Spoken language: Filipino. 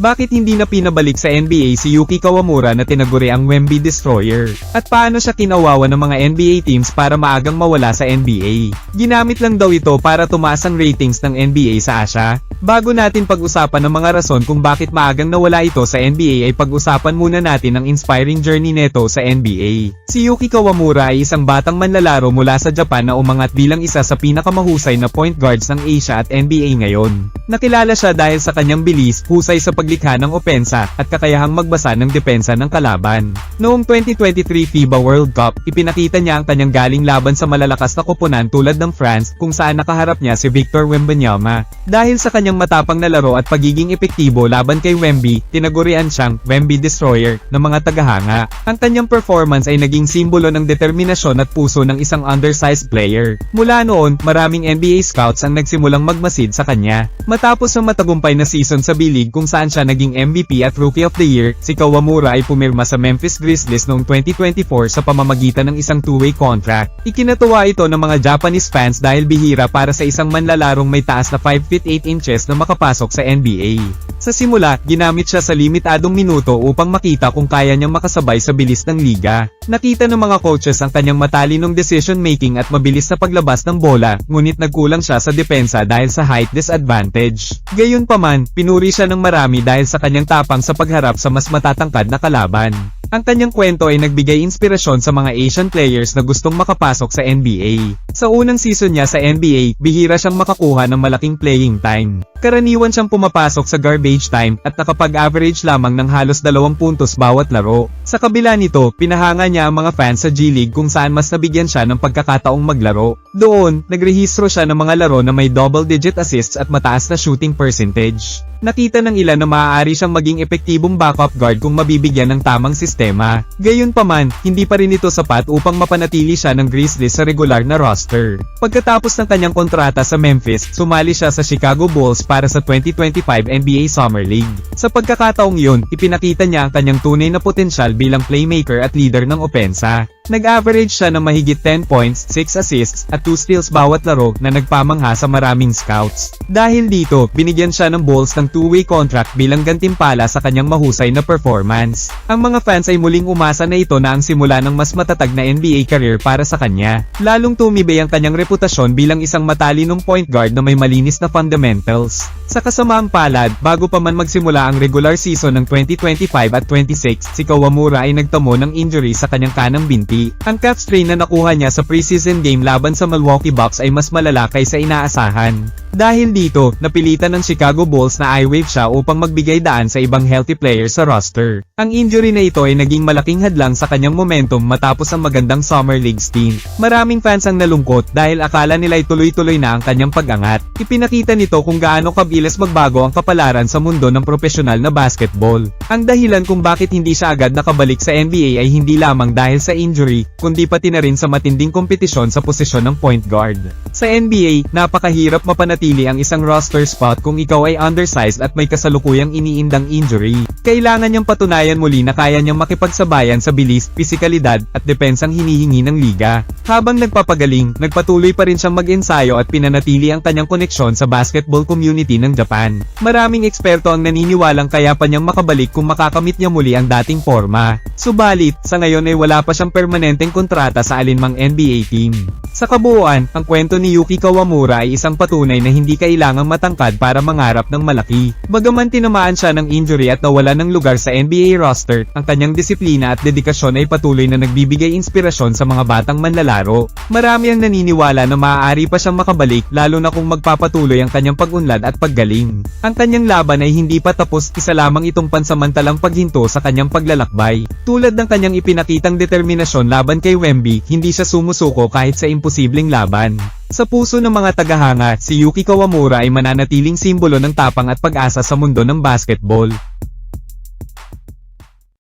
Bakit hindi na pinabalik sa NBA si Yuki Kawamura na tinaguri ang Wemby Destroyer? At paano siya kinawawa ng mga NBA teams para maagang mawala sa NBA? Ginamit lang daw ito para tumaas ang ratings ng NBA sa Asia? Bago natin pag-usapan ang mga rason kung bakit maagang nawala ito sa NBA ay pag-usapan muna natin ang inspiring journey neto sa NBA. Si Yuki Kawamura ay isang batang manlalaro mula sa Japan na umangat bilang isa sa pinakamahusay na point guards ng Asia at NBA ngayon. Nakilala siya dahil sa kanyang bilis, husay sa paglikha ng opensa, at kakayahang magbasa ng depensa ng kalaban. Noong 2023 FIBA World Cup, ipinakita niya ang kanyang galing laban sa malalakas na koponan tulad ng France, kung saan nakaharap niya si Victor Wembanyama. Dahil sa kanyang matapang na laro at pagiging epektibo laban kay Wemby, tinagurian siyang Wemby Destroyer ng mga tagahanga. Ang kanyang performance ay naging simbolo ng determinasyon at puso ng isang undersized player. Mula noon, maraming NBA scouts ang nagsimulang magmasid sa kanya. Matapos ang matagumpay na season sa bilig kung saan siya naging MVP at Rookie of the Year, si Kawamura ay pumirma sa Memphis Grizzlies noong 2024 sa pamamagitan ng isang two-way contract. Ikinatuwa ito ng mga Japanese fans dahil bihira para sa isang manlalarong may taas na 5 feet 8 inches na makapasok sa NBA. Sa simula, ginamit siya sa limitadong minuto upang makita kung kaya niyang makasabay sa bilis ng liga. Nakita ng mga coaches ang kanyang matalinong decision-making at mabilis na paglabas ng bola, ngunit nagkulang siya sa depensa dahil sa height disadvantage. Gayunpaman, pinuri siya ng marami dahil sa kanyang tapang sa pagharap sa mas matatangkad na kalaban. Ang kanyang kwento ay nagbigay inspirasyon sa mga Asian players na gustong makapasok sa NBA. Sa unang season niya sa NBA, bihira siyang makakuha ng malaking playing time. Karaniwan siyang pumapasok sa garbage time at nakapag-average lamang ng halos 2 puntos bawat laro. Sa kabila nito, pinahanga niya ang mga fans sa G League kung saan mas nabigyan siya ng pagkakataong maglaro. Doon, nagrehistro siya ng mga laro na may double-digit assists at mataas na shooting percentage. Nakita ng ilan na maaari siyang maging epektibong backup guard kung mabibigyan ng tamang sistema. Gayunpaman, hindi pa rin ito sapat upang mapanatili siya ng Grizzlies sa regular na roster. Pagkatapos ng kanyang kontrata sa Memphis, sumali siya sa Chicago Bulls para sa 2025 NBA Summer League. Sa pagkakataong yun, ipinakita niya ang kanyang tunay na potensyal bilang playmaker at leader ng opensa. Nag-average siya ng mahigit 10 points, 6 assists, at 2 steals bawat laro na nagpamangha sa maraming scouts. Dahil dito, binigyan siya ng Bulls ng two-way contract bilang gantimpala sa kanyang mahusay na performance. Ang mga fans ay muling umasa na ito na ang simula ng mas matatag na NBA career para sa kanya. Lalong tumibay ang kanyang reputasyon bilang isang matalinong point guard na may malinis na fundamentals. Sa kasamaang palad, bago pa man magsimula ang regular season ng 2025 at 26, si Kawamura ay nagtamo ng injury sa kanyang kanang binti. Ang calf strain na nakuha niya sa preseason game laban sa Milwaukee Bucks ay mas malala kaysa inaasahan. Dahil dito, napilitan ng Chicago Bulls na i-waive siya upang magbigay daan sa ibang healthy players sa roster. Ang injury na ito ay naging malaking hadlang sa kanyang momentum matapos ang magandang Summer League stint. Maraming fans ang nalungkot dahil akala nila ay tuloy-tuloy na ang kanyang pag-angat. Ipinakita nito kung gaano kabilis magbago ang kapalaran sa mundo ng profesional na basketball. Ang dahilan kung bakit hindi siya agad nakabalik sa NBA ay hindi lamang dahil sa injury, kundi pati na rin sa matinding kompetisyon sa posisyon ng point guard. Sa NBA, napakahirap mapanatili ang isang roster spot kung ikaw ay undersized at may kasalukuyang iniindang injury. Kailangan niyang patunayan muli na kaya niyang makipagsabayan sa bilis, pisikalidad, at depensang hinihingi ng liga. Habang nagpapagaling, nagpatuloy pa rin siyang mag-ensayo at pinanatili ang kanyang koneksyon sa basketball community ng Japan. Maraming eksperto ang naniniwalang kaya pa niyang makabalik kung makakamit niya muli ang dating forma. Subalit, sa ngayon ay wala pa siyang permanenteng kontrata sa alinmang NBA team. Sa kabuuan, ang kwento ni Yuki Kawamura ay isang patunay na hindi kailangang matangkad para mangarap ng malaki. Bagaman tinamaan siya ng injury at nawala ng lugar sa NBA roster, ang kanyang disiplina at dedikasyon ay patuloy na nagbibigay inspirasyon sa mga batang manlalaro. Marami ang naniniwala na maaari pa siyang makabalik lalo na kung magpapatuloy ang kanyang pag-unlad at paggaling. Ang kanyang laban ay hindi pa tapos, isa lamang itong pansamantalang paghinto sa kanyang paglalakbay. Tulad ng kanyang ipinakitang determinasyon laban kay Wemby, hindi siya sumusuko kahit sa imposibleng laban. Sa puso ng mga tagahanga, si Yuki Kawamura ay mananatiling simbolo ng tapang at pag-asa sa mundo ng basketball.